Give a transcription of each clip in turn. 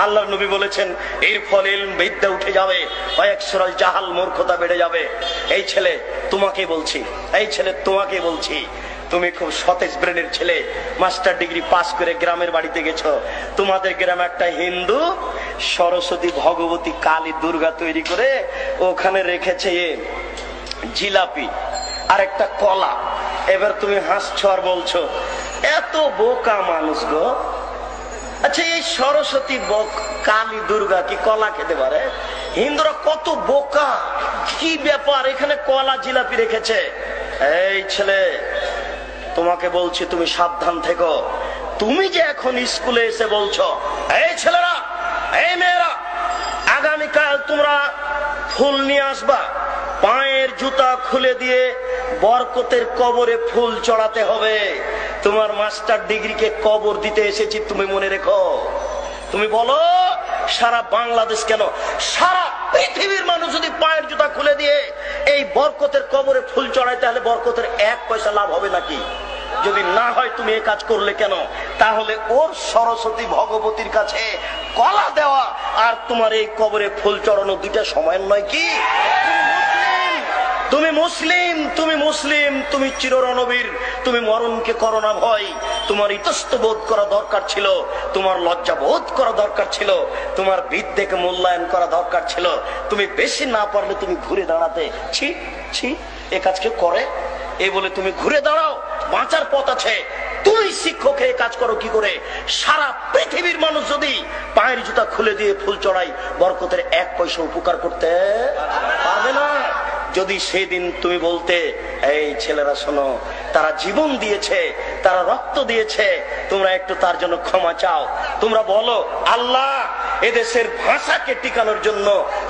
আল্লাহর নবী বলেছেন এর ফলে ইলম বিদ্যা উঠে যাবে, ওয়ায়াকসুরাল জাহাল মূর্খতা বেড়ে যাবে। এই ছেলে তোমাকে বলছি, এই ছেলে তোমাকে বলছি, তুমি খুব সতেজ ব্রেনের ছেলে, মাস্টার ডিগ্রি পাস করে গ্রামের বাড়িতে গেছো। তোমাদের গ্রামে একটা হিন্দু সরস্বতী, ভগবতী, কালী, দুর্গা তৈরি করে ওখানে রেখেছে জিলাপি আর একটা কলা। এবার তুমি হাসছো আর বলছো এত বোকা মানুষ গো। আচ্ছা, এই সরস্বতী, কালী, দুর্গা কি কলা খেতে পারে? হিন্দুরা কত বোকা, কি ব্যাপার, এখানে কলা জিলাপি রেখেছে। এই ছেলে তোমাকে বলছি, তুমি সাবধান থেকো। তুমি যে এখন স্কুলে এসে বলছো, এই ছেলেরা, এই মেয়েরা, আগামীকাল তোমরা ফুল নিয়ে আসবা, পায়ের জুতা খুলে দিয়ে বরকতের কবরে ফুল চড়াতে হবে। তোমার মাস্টার ডিগ্রিকে কবর দিতে এসেছি, তুমি মনে রেখো। তুমি বলো সারা বাংলাদেশ কেন, সারা পৃথিবীর মানুষ যদি পায়ের জুতা খুলে দিয়ে এই বরকতের কবরে ফুল চড়ায়, তাহলে বরকতের 1 পয়সা লাভ হবে নাকি? যদি না হয় তুমি এই কাজ করলে কেন? তাহলে ওর সরস্বতী ভগবতীর কাছে কলা দেওয়া আর তোমার এই কবরে ফুল চড়ানো দুইটা সমান নয় কি? তুমি মুসলিম, তুমি মুসলিম, তুমি চিররণবীর, তুমি মরণকে করো না ভয়। তোমার ইতস্ত বোধ করা দরকার ছিল, তোমার লজ্জা বোধ করা দরকার ছিল, তোমার বিদ্যেকে মূল্যায়ন করা দরকার ছিল। তুমি বেশি না পারলে তুমি ঘুরে দাঁড়াতে, ছি ছি এ কাজ কেউ করে, এই বলে তুমি ঘুরে দাঁড়াও। বাঁচার পথ আছে। তুমি শিক্ষক হয়ে কাজ করো কি করে? সারা পৃথিবীর মানুষ যদি পায়ের জুতা খুলে দিয়ে ফুল চড়াই, বরকতের 1 পয়সা উপকার করতে পারবে না। যদি সেদিন তুমি বলতে, এই ছেলেরা শোনো, তারা জীবন দিয়েছে, তারা রক্ত দিয়েছে, তোমরা একটু তার জন্য ক্ষমা চাও। তোমরা বলো আল্লাহ এদেশের ভাষাকে টিকানোর জন্য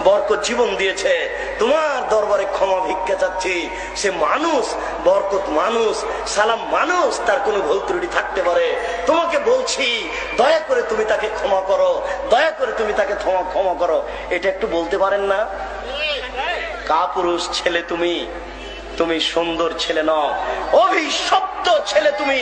বরকত জীবন দিয়েছে, তোমার দরবারে ক্ষমা ভিক্ষা চাচ্ছি। সে মানুষ, বরকত মানুষ, সালাম মানুষ, তার কোনো ভুল ত্রুটি থাকতে পারে। তোমাকে বলছি দয়া করে তুমি তাকে ক্ষমা করো, দয়া করে তুমি তাকে ক্ষমা করো। এটা একটু বলতে পারেন না? কাপুরুষ ছেলে তুমি, তুমি সুন্দর ছেলে নও, অভিশপ্ত ছেলে তুমি।